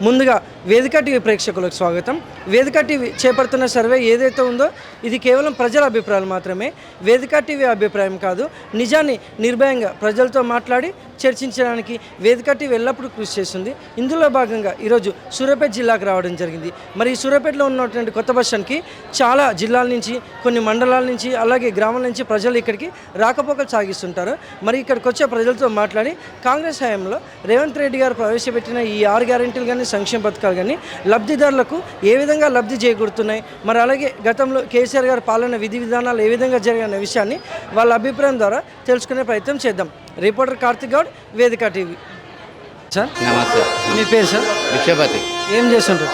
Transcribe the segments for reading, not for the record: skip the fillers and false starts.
ముందుగా వేదిక టీవీ ప్రేక్షకులకు స్వాగతం. వేదిక టీవీ చేపడుతున్న సర్వే ఏదైతే ఉందో ఇది కేవలం ప్రజల అభిప్రాయాలు మాత్రమే. వేదిక టీవీ అభిప్రాయం కాదు. నిజాన్ని నిర్భయంగా ప్రజలతో మాట్లాడి చర్చించడానికి వేదిక టీవీ ఎల్లప్పుడూ కృషి చేస్తుంది. ఇందులో భాగంగా ఈరోజు సూర్యాపేట జిల్లాకు రావడం జరిగింది. మరి ఈ సూర్యాపేటలో ఉన్నటువంటి కొత్త బస్ స్టాండ్కి చాలా జిల్లాల నుంచి, కొన్ని మండలాల నుంచి, అలాగే గ్రామాల నుంచి ప్రజలు ఇక్కడికి రాకపోకలు సాగిస్తుంటారు. మరి ఇక్కడికి వచ్చే ప్రజలతో మాట్లాడి కాంగ్రెస్ హయాంలో రేవంత్ రెడ్డి గారు ప్రవేశపెట్టిన ఈ 6 గ్యారెంటీలు కానీ, సంక్షేమ పథకాలు కానీ లబ్ధిదారులకు ఏ విధంగా లబ్ధి చేకూరుతున్నాయి, మరి అలాగే గతంలో కేసీఆర్ గారి పాలన విధి విధానాలు ఏ విధంగా జరిగిన విషయాన్ని వాళ్ళ అభిప్రాయం ద్వారా తెలుసుకునే ప్రయత్నం చేద్దాం. రిపోర్టర్ కార్తిక్ గౌడ్, వేదిక టీవీ. సార్ నమస్తే. మీ పేరు సార్? విక్షపతి. ఏం చేస్తుంటారు?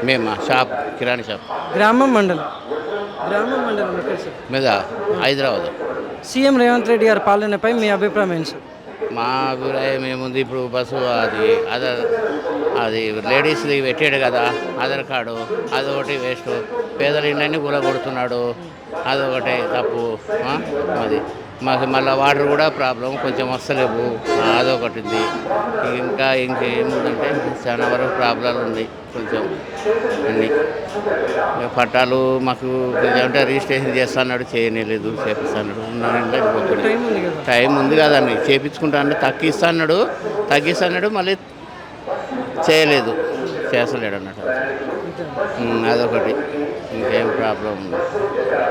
మేము షాప్, కిరాణా షాప్. గ్రామం మండలం ఎక్కడ సార్? మీద హైదరాబాద్. సీఎం రేవంత్ రెడ్డి గారి పాలనపై మీ అభిప్రాయం ఏంటి సార్? మా అభిప్రాయం ఏముంది, ఇప్పుడు బస్సు అది లేడీస్ది పెట్టాడు కదా ఆధార్ కార్డు, అదొకటి వేస్ట్. పేదల ఇండ్లన్నీ కూలగొడుతున్నాడు, అదొకటి తప్పు. అది మాకు మళ్ళీ వాటర్ కూడా ప్రాబ్లం, కొంచెం వస్తలేవు, అదొకటి ఉంది. ఇంకేముందంటే చాలా వరకు ప్రాబ్లాలు ఉంది కొంచెం అన్నీ. పట్టాలు మాకు అంటే రిజిస్ట్రేషన్ చేస్తున్నాడు, చేయలేదు, చేపిస్తున్నాడు. టైం ఉంది కదండి, చేపించుకుంటా అంటే తగ్గిస్తున్నాడు, మళ్ళీ చేయలేదు, చేస్తలేడు అన్నట్టు. అదొకటి, ఇంకేం ప్రాబ్లం ఉంది.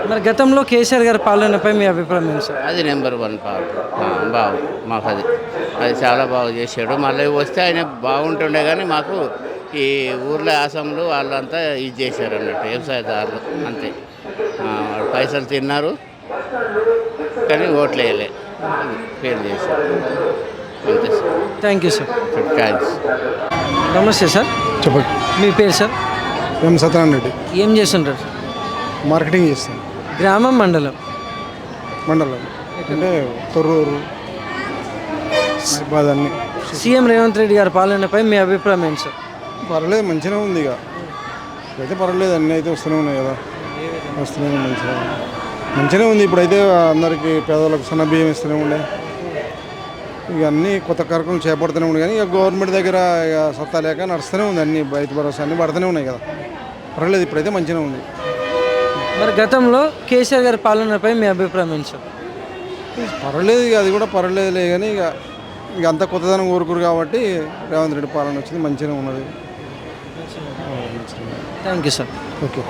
మరి గతంలో కేసీఆర్ గారి పాలనపై మీ అభిప్రాయం ఏంటి సార్? అది నెంబర్ 1 బాగు మాకు అది చాలా బాగా చేశాడు. మళ్ళీ వస్తే ఆయన బాగుంటుండే, కానీ మాకు ఈ ఊర్లో ఆసాములు వాళ్ళంతా ఇది చేశారు అన్నట్టు, వ్యవసాయదారులు అంతే. పైసలు తిన్నారు కానీ ఓట్లు వేయలే, ఫెయిల్ చేశారు అంతే sir. Thank you sir. Thanks. నమస్తే సార్. చెప్పండి. మీ పేరు సార్? మేము సత్యనారాయణ రెడ్డి. ఏం చేస్తుంటారు? మార్కెటింగ్ చేస్తాం. గ్రామం మండలం అంటే తొర్రూరు బాదన్ని. సీఎం రేవంత్ రెడ్డి గారి పాలనపై మీ అభిప్రాయం ఏంటి సార్? పర్వాలేదు, మంచిగానే ఉంది. ఇక అయితే పర్వాలేదు, అన్నీ అయితే వస్తూనే ఉన్నాయి కదా, వస్తూనే మంచిగానే ఉంది. ఇప్పుడైతే అందరికీ పేదలకు సన్న బియ్యం ఇస్తూనే ఉండే, ఇక అన్నీ కొత్త కార్యక్రమం చేపడుతూనే ఉన్నాయి. కానీ ఇక గవర్నమెంట్ దగ్గర ఇక సత్తా లేక నడుస్తూనే ఉంది, అన్ని రైతు భరోసా అన్నీ పడుతూనే ఉన్నాయి కదా, పర్వాలేదు, ఇప్పుడైతే మంచిగానే ఉంది. మరి గతంలో కేసీఆర్ గారి పాలనపై మీ అభిప్రాయం ఏంటి సార్? పర్వాలేదు, ఇక అది కూడా పర్వాలేదులే, కానీ ఇక అంత కొత్తదనం కోరుకురు కాబట్టి రేవంత్ రెడ్డి పాలన వచ్చింది, మంచిగానే ఉన్నది. Thank you sir. ఓకే.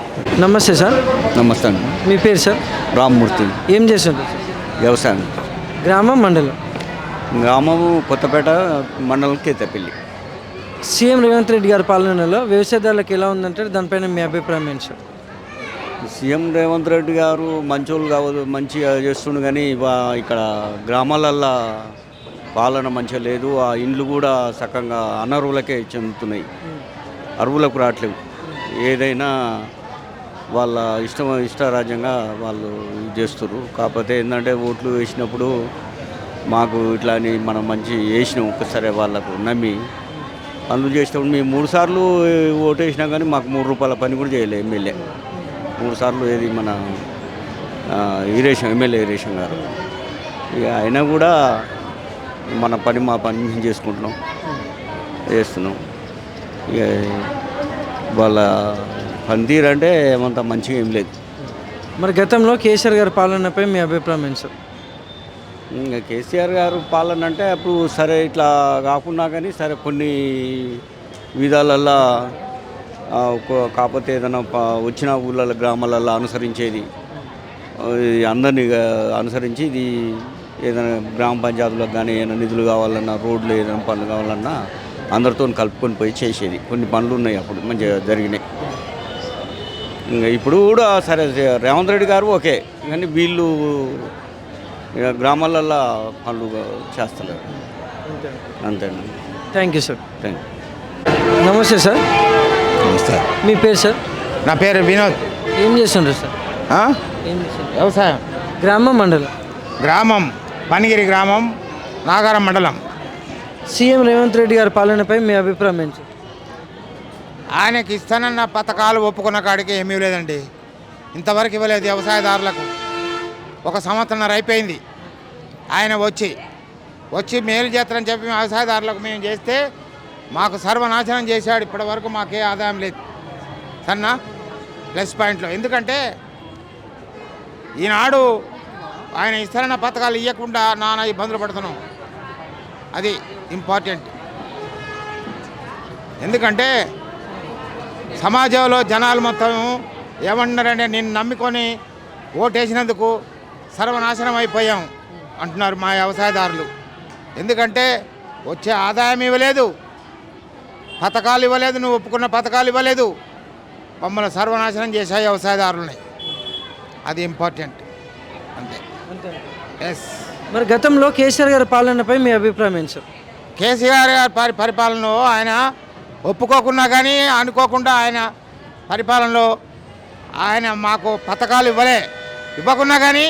నమస్తే సార్. నమస్తే అండి. మీ పేరు సార్? రామ్మూర్తి. ఏం చేస్తుంటారు సార్? వ్యవసాయం. గ్రామం మండలం? గ్రామము కొత్తపేట, మండలం కేతపల్లి. సీఎం రేవంత్ రెడ్డి గారి పాలనలో వ్యవసాయదారులకు ఎలా ఉందంటే దానిపైన మీ అభిప్రాయం ఏంటి సార్? సీఎం రేవంత్ రెడ్డి గారు మంచోళ్ళు కావద్దు, మంచిగా చేస్తుండు, కానీ ఇక్కడ గ్రామాలల్లో పాలన మంచిగా లేదు. ఆ ఇండ్లు కూడా సకంగా అనర్హులకే చెందుతున్నాయి, అర్హులకు రావట్లేవు. ఏదైనా వాళ్ళ ఇష్టరాజ్యంగా వాళ్ళు చేస్తున్నారు. కాకపోతే ఏంటంటే ఓట్లు వేసినప్పుడు మాకు ఇట్లా అని మనం మంచి వేసినాం, ఒక్కసారి వాళ్ళకు నమ్మి పనులు చేసినప్పుడు మేము 3 సార్లు ఓటు వేసినా కానీ మాకు 3 రూపాయల పని కూడా చేయలేదు ఎమ్మెల్యే. 3 సార్లు ఏది మన ఎమ్మెల్యే ఈరేషన్ గారు. ఇక అయినా కూడా మన పని మా పని మేము చేసుకుంటున్నాం, చేస్తున్నాం. ఇక వాళ్ళ పనితీరు అంటే ఏమంత మంచిగా ఏం లేదు. మరి గతంలో కేసీఆర్ గారి పాలనపై మీ అభిప్రాయం ఏంటి సార్? ఇంకా కేసీఆర్ గారు పాలన అంటే అప్పుడు సరే ఇట్లా కాకున్నా కానీ సరే కొన్ని విధాలల్లో కాకపోతే ఏదైనా వచ్చిన ఊళ్ళ గ్రామాలల్లో అనుసరించేది, అందరినీ అనుసరించి ఇది ఏదైనా గ్రామ పంచాయతీలకు కానీ ఏదైనా నిధులు కావాలన్నా, రోడ్లు ఏదైనా పనులు కావాలన్నా అందరితో కలుపుకొని పోయి చేసేది. కొన్ని పనులు ఉన్నాయి అప్పుడు మంచిగా జరిగినాయి. ఇంకా ఇప్పుడు కూడా సరే రేవంత్ రెడ్డి గారు ఓకే, కానీ వీళ్ళు గ్రామాలల్లో పనులు చేస్తలేరు, అంతేనండి. Thank you sir. Thank you. నమస్తే సార్. నమస్తే. మీ పేరు సార్? నా పేరు వినోద్. ఏం చేస్తుంటారు సార్? ఏం చేస్తుంటారు? వ్యవసాయం. గ్రామం మండలం? గ్రామం పనిగిరి గ్రామం, నాగారం మండలం. సీఎం రేవంత్ రెడ్డి గారి పాలనపై మీ అభిప్రాయం ఏంటి? ఆయనకి ఇస్తానన్న పథకాలు ఒప్పుకున్న కాడికి ఏమీ లేదండి, ఇంతవరకు ఇవ్వలేదు వ్యవసాయదారులకు. 1 సంవత్సరం అయిపోయింది ఆయన వచ్చి మేలు చేస్తారని చెప్పి వ్యవసాయదారులకు మేము చేస్తే మాకు సర్వనాశనం చేశాడు. ఇప్పటి వరకు మాకే ఆదాయం లేదు సన్నా ప్లస్ పాయింట్లో. ఎందుకంటే ఈనాడు ఆయన ఇస్తారన్న పథకాలు ఇవ్వకుండా నానా ఇబ్బందులు పడుతున్నాం. అది ఇంపార్టెంట్. ఎందుకంటే సమాజంలో జనాలు మొత్తం ఏమంటున్నారంటే నిన్ను నమ్ముకొని ఓటేసినందుకు సర్వనాశనం అయిపోయాం అంటున్నారు మా వ్యవసాయదారులు. ఎందుకంటే వచ్చే ఆదాయం ఇవ్వలేదు, పథకాలు ఇవ్వలేదు, నువ్వు ఒప్పుకున్న పథకాలు ఇవ్వలేదు, మమ్మల్ని సర్వనాశనం చేశాయి వ్యవసాయదారులని. అది ఇంపార్టెంట్ అంతే. ఎస్. మరి గతంలో కేసీఆర్ గారి పాలనపై మీ అభిప్రాయం ఏంటి సార్? కేసీఆర్ గారి పరిపాలనలో ఆయన ఒప్పుకోకున్నా కానీ అనుకోకుండా ఆయన పరిపాలనలో ఆయన మాకు పథకాలు ఇవ్వకున్నా కానీ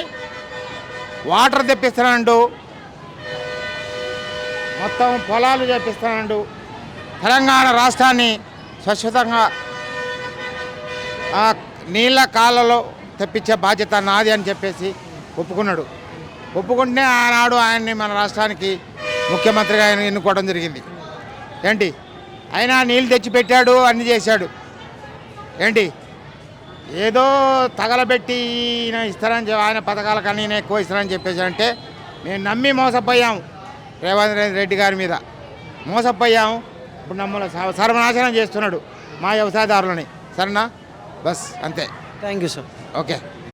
వాటర్ తెప్పిస్తానండు, మొత్తం పొలాలు చేపిస్తానండు, తెలంగాణ రాష్ట్రాన్ని శాశ్వతంగా నీళ్ళ కాళ్ళలో తెప్పించే బాధ్యత నాది అని చెప్పేసి ఒప్పుకున్నాడు. ఒప్పుకుంటే ఆనాడు ఆయన్ని మన రాష్ట్రానికి ముఖ్యమంత్రిగా ఆయన ఎన్నుకోవడం జరిగింది. ఏంటి ఆయన నీళ్ళు తెచ్చిపెట్టాడు, అన్నీ చేశాడు. ఏంటి ఏదో తగలబెట్టి ఈయన ఇస్తారని ఆయన పథకాలకు అన్నీ నేను ఎక్కువ ఇస్తానని చెప్పేసి అంటే మేము నమ్మి మోసపోయాం. రేవంత్ రెడ్డి గారి మీద మోసపోయాం. ఇప్పుడు మమ్మల్ని సర్వనాశనం చేస్తున్నాడు మా వ్యవసాయదారులని. సరేనా? బస్ అంతే. Thank you sir. ఓకే.